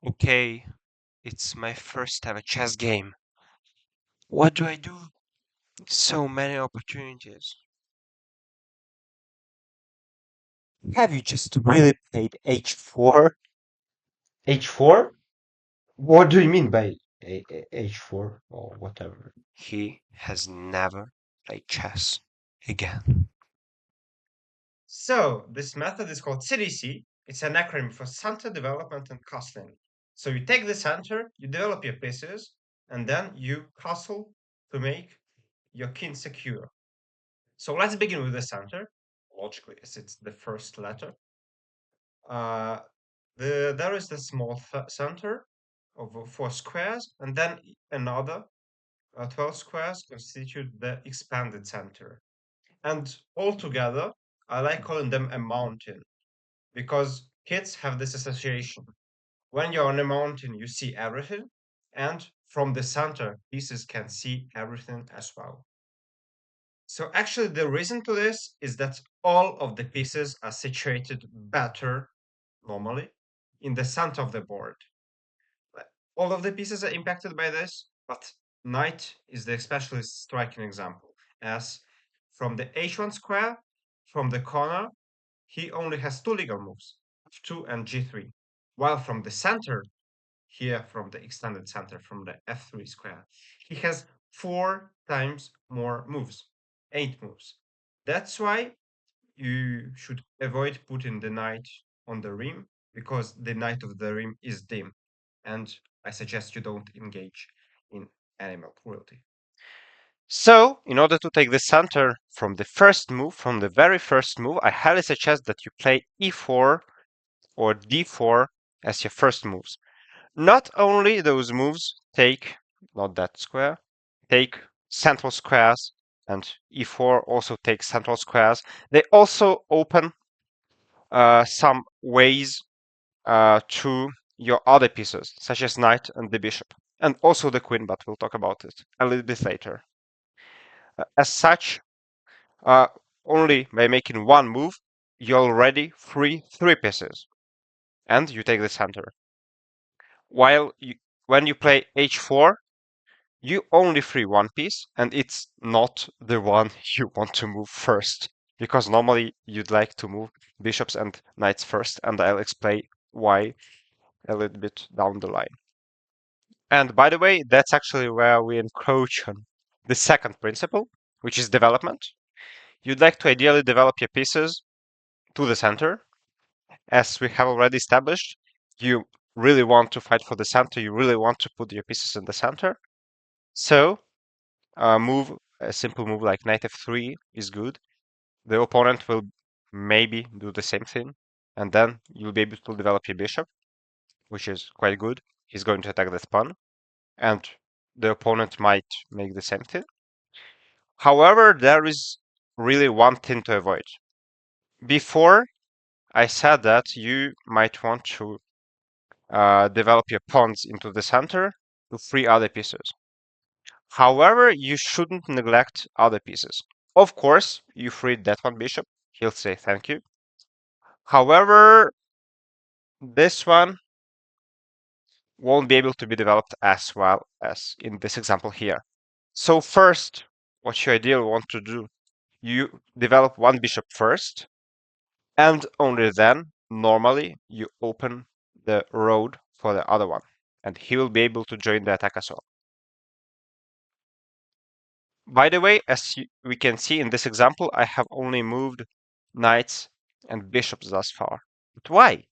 Okay, it's my first ever chess game. What do I do? So many opportunities. Have you just really played h4? H4? What do you mean by H4 or whatever? He has never played chess again. So, this method is called CDC. It's an acronym for Center Development and Castling. So, you take the center, you develop your pieces, and then you castle to make your king secure. So, let's begin with the center. Logically, as it's the first letter. Uh, there is the small center of 4 squares, and then another 12 squares constitute the expanded center. And altogether, I like calling them a mountain because kids have this association. When you're on a mountain, you see everything, and from the center, pieces can see everything as well. So, actually, the reason to this is that all of the pieces are situated better normally in the center of the board. Like, all of the pieces are impacted by this, but knight is the especially striking example, as from the h1 square, from the corner, he only has two legal moves, f2 and g3, while from the center, here from the extended center, from the f3 square, he has 4 times more moves, 8 moves. That's why you should avoid putting the knight on the rim because the knight of the rim is dim, and I suggest you don't engage in animal cruelty. So, in order to take the center from the first move, from the very first move, I highly suggest that you play e4 or d4 as your first moves. Not only those moves take, not that square, take central squares, and e4 also takes central squares. They also open some ways to your other pieces, such as knight and the bishop, and also the queen, but we'll talk about it a little bit later. As such, uh, only by making one move, you already free 3 pieces, and you take the center. While when you play h4, you only free one piece, and it's not the one you want to move first, because normally you'd like to move bishops and knights first, and I'll explain why a little bit down the line. And by the way, that's actually where we encroach on the second principle, which is development. You'd like to ideally develop your pieces to the center. As we have already established, you really want to fight for the center, you really want to put your pieces in the center. So, a simple move like knight f3 is good. The opponent will maybe do the same thing, and then you'll be able to develop your bishop, which is quite good. He's going to attack the pawn, and the opponent might make the same thing. However, there is really one thing to avoid. Before, I said that you might want to develop your pawns into the center to free other pieces. However, you shouldn't neglect other pieces. Of course, you freed that one bishop. He'll say thank you. However, this one won't be able to be developed as well as in this example here. So first, what you ideally want to do, you develop one bishop first, and only then, normally, you open the road for the other one, and he will be able to join the attack as well. By the way, as we can see in this example, I have only moved knights and bishops thus far. But why?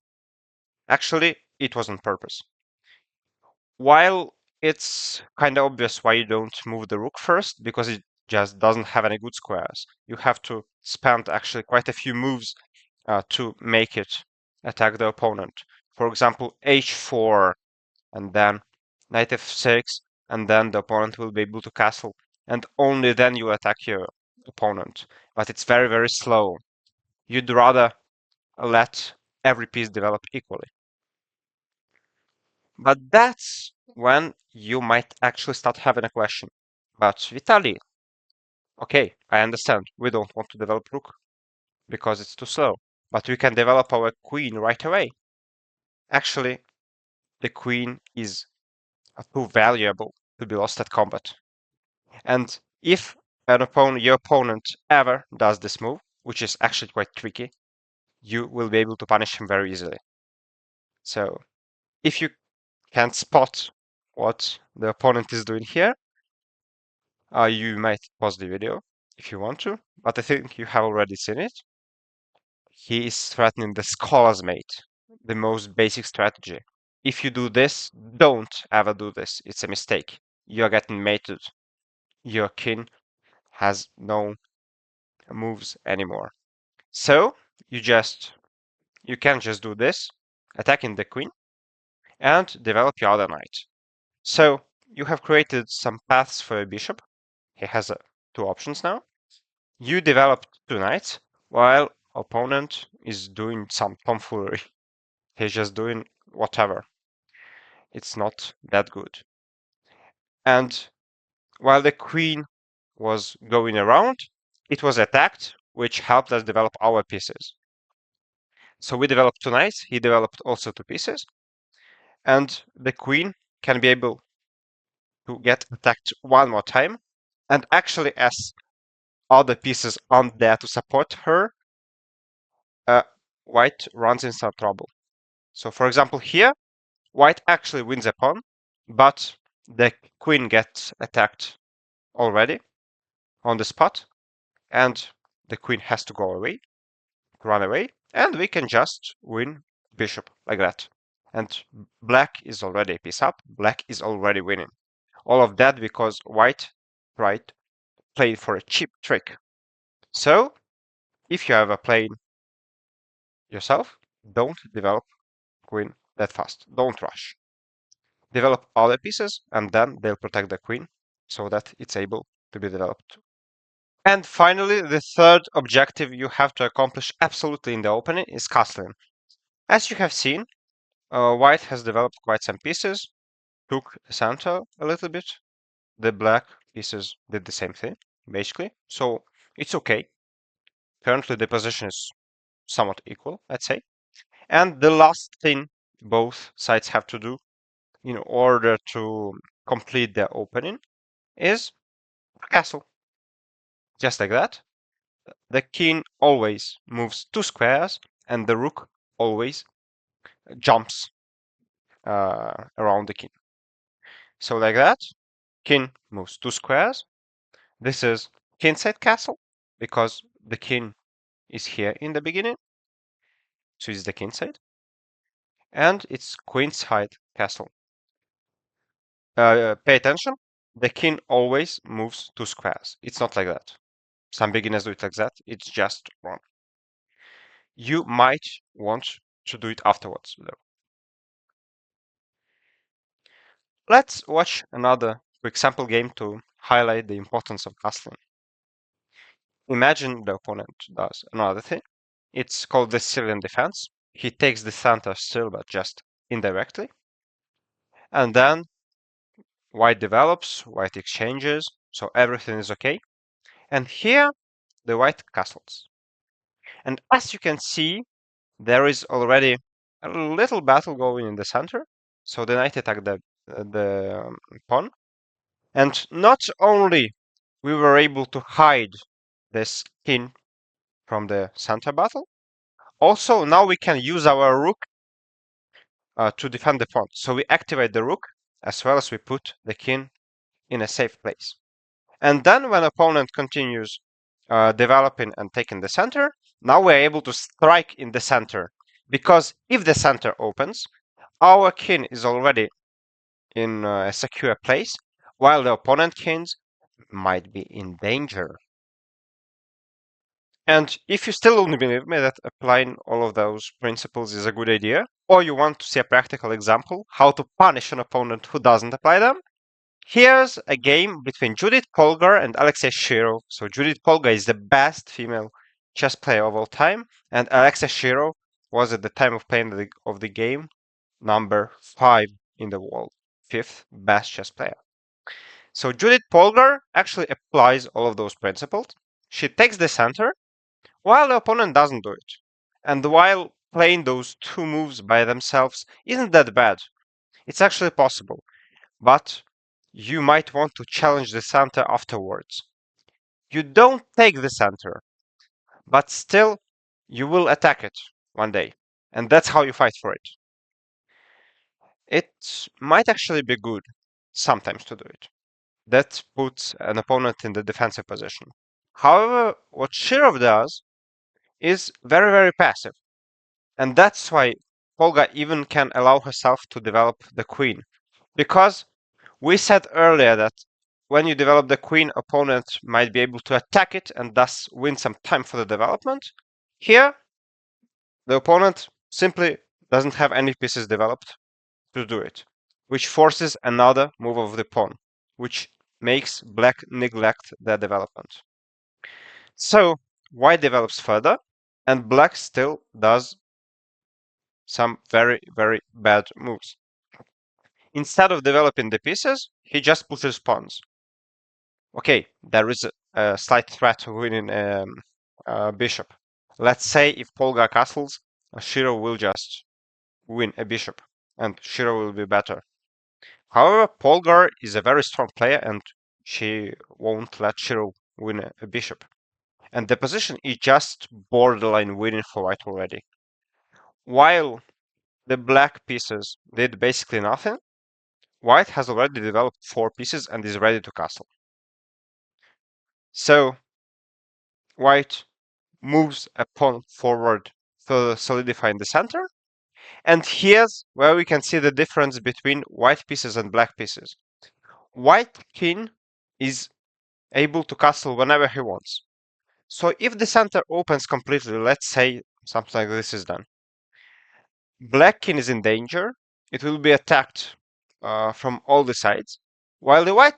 Actually, it was on purpose. While it's kind of obvious why you don't move the rook first, because it just doesn't have any good squares. You have to spend actually quite a few moves to make it attack the opponent. For example, h4, and then knight f6, and then the opponent will be able to castle, and only then you attack your opponent. But it's very, very slow. You'd rather let every piece develop equally. But that's when you might actually start having a question. But Vitaly, okay, I understand. We don't want to develop rook because it's too slow. But we can develop our queen right away. Actually, the queen is too valuable to be lost at combat. And if your opponent ever does this move, which is actually quite tricky, you will be able to punish him very easily. So if you can spot what the opponent is doing here, you might pause the video if you want to, but I think you have already seen it. He is threatening the scholar's mate, the most basic strategy. If you do this, don't ever do this. It's a mistake. You're getting mated. Your king has no moves anymore. So you can just do this, attacking the queen, and develop your other knight. So you have created some paths for a bishop. He has two options now. You developed two knights, while opponent is doing some tomfoolery. He's just doing whatever. It's not that good. And while the queen was going around, it was attacked, which helped us develop our pieces. So we developed two knights, he developed also two pieces, and the queen can be able to get attacked one more time. And actually, as other pieces aren't there to support her, uh, white runs in some trouble. So for example, here, white actually wins a pawn, but the queen gets attacked already on the spot, and the queen has to go away, run away, and we can just win bishop like that. And black is already a piece up, black is already winning. All of that because white played for a cheap trick. So if you ever played yourself, don't develop queen that fast. Don't rush. Develop other pieces, and then they'll protect the queen so that it's able to be developed. And finally, the third objective you have to accomplish absolutely in the opening is castling. As you have seen, white has developed quite some pieces, took the center a little bit. The black pieces did the same thing, basically. So it's okay. Currently, the position is somewhat equal, I'd say. And the last thing both sides have to do in order to complete their opening is castle. Just like that. The king always moves two squares, and the rook always jumps around the king. So like that, king moves two squares. This is kingside castle because the king is here in the beginning, so it's the kingside, and it's queenside castle. Pay attention. The king always moves two squares. It's not like that. Some beginners do it like that. It's just wrong. You might want to do it afterwards, though. Let's watch another quick sample game to highlight the importance of castling. Imagine the opponent does another thing. It's called the civilian defense. He takes the center still, but just indirectly. And then white develops, white exchanges, so everything is okay. And here, the white castles. And as you can see, there is already a little battle going in the center. So the knight attacked the pawn. And not only we were able to hide this king from the center battle, also now we can use our rook to defend the pawn. So we activate the rook as well as we put the king in a safe place. And then when opponent continues developing and taking the center, now we're able to strike in the center. Because if the center opens, our king is already in a secure place, while the opponent kings might be in danger. And if you still don't believe me that applying all of those principles is a good idea, or you want to see a practical example how to punish an opponent who doesn't apply them, here's a game between Judith Polgar and Alexei Shirov. So Judith Polgar is the best female chess player of all time, and Alexei Shirov was at the time of playing of the game number 5 in the world, 5th best chess player. So Judith Polgar actually applies all of those principles. She takes the center while the opponent doesn't do it. And while playing those two moves by themselves isn't that bad, It's actually possible, but you might want to challenge the center afterwards. You don't take the center, but still you will attack it one day, and that's how you fight for it. It might actually be good sometimes to do it. That puts an opponent in the defensive position. However, what Shirov does is very, very passive, and that's why Olga even can allow herself to develop the queen. Because we said earlier that when you develop the queen, opponent might be able to attack it and thus win some time for the development. Here, the opponent simply doesn't have any pieces developed to do it, which forces another move of the pawn, which makes black neglect their development. So white develops further, and black still does some very, very bad moves. Instead of developing the pieces, he just pushes pawns. Okay, there is a slight threat to winning bishop. Let's say if Polgar castles, Shiro will just win a bishop, and Shiro will be better. However, Polgar is a very strong player, and she won't let Shiro win a bishop. And the position is just borderline winning for white already. While the black pieces did basically nothing, white has already developed 4 pieces and is ready to castle. So white moves a pawn forward, further solidifying the center. And here's where we can see the difference between white pieces and black pieces. White king is able to castle whenever he wants. So if the center opens completely, let's say something like this is done, black king is in danger. It will be attacked from all the sides, while the white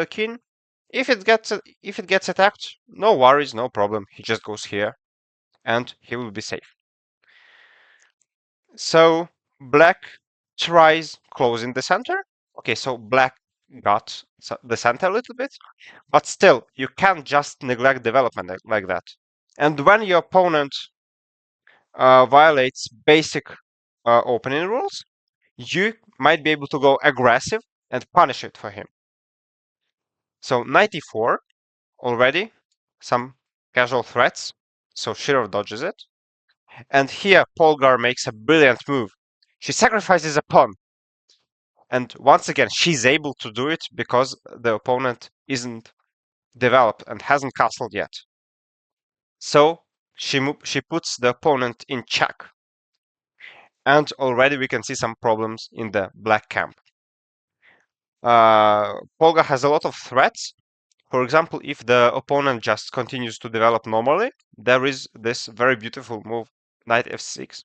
king, if it gets attacked, no worries, no problem. He just goes here, and he will be safe. So black tries closing the center. Okay, so black got the center a little bit, but still, you can't just neglect development like that. And when your opponent violates basic opening rules, you might be able to go aggressive and punish it for him. So 94 already, some casual threats, so Shirov dodges it. And here Polgar makes a brilliant move. She sacrifices a pawn. And once again, she's able to do it because the opponent isn't developed and hasn't castled yet. So she puts the opponent in check. And already we can see some problems in the black camp. Polga has a lot of threats. For example, if the opponent just continues to develop normally, there is this very beautiful move, knight f6,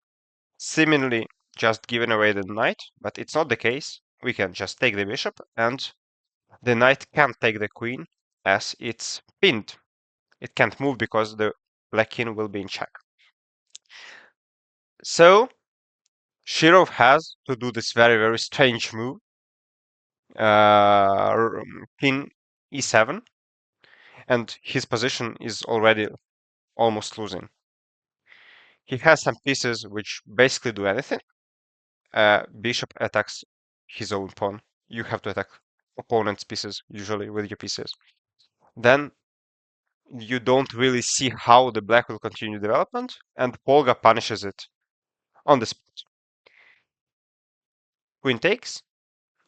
seemingly just giving away the knight, but it's not the case. We can just take the bishop, and the knight can't take the queen as it's pinned. It can't move because the black king will be in check. So Shirov has to do this very, very strange move, king e7, and his position is already almost losing. He has some pieces which basically do anything. Bishop attacks his own pawn. You have to attack opponent's pieces, usually with your pieces. Then you don't really see how the black will continue development, and Polga punishes it on the spot. Queen takes,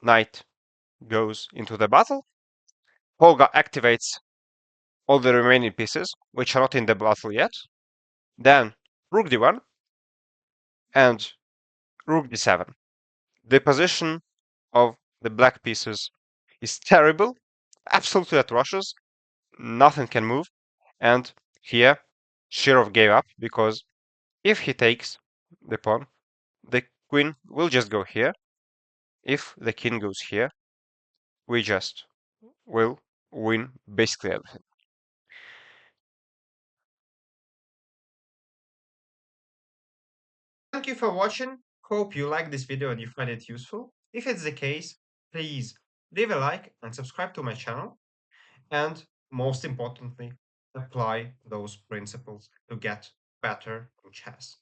knight goes into the battle. Polga activates all the remaining pieces, which are not in the battle yet. Then rook d1 and rook d7. The position of the black pieces is terrible, absolutely atrocious. Nothing can move. And here, Shirov gave up because if he takes the pawn, the queen will just go here. If the king goes here, we just will win basically everything. Thank you for watching. Hope you like this video and you find it useful. If it's the case, please leave a like and subscribe to my channel. And most importantly, apply those principles to get better in chess.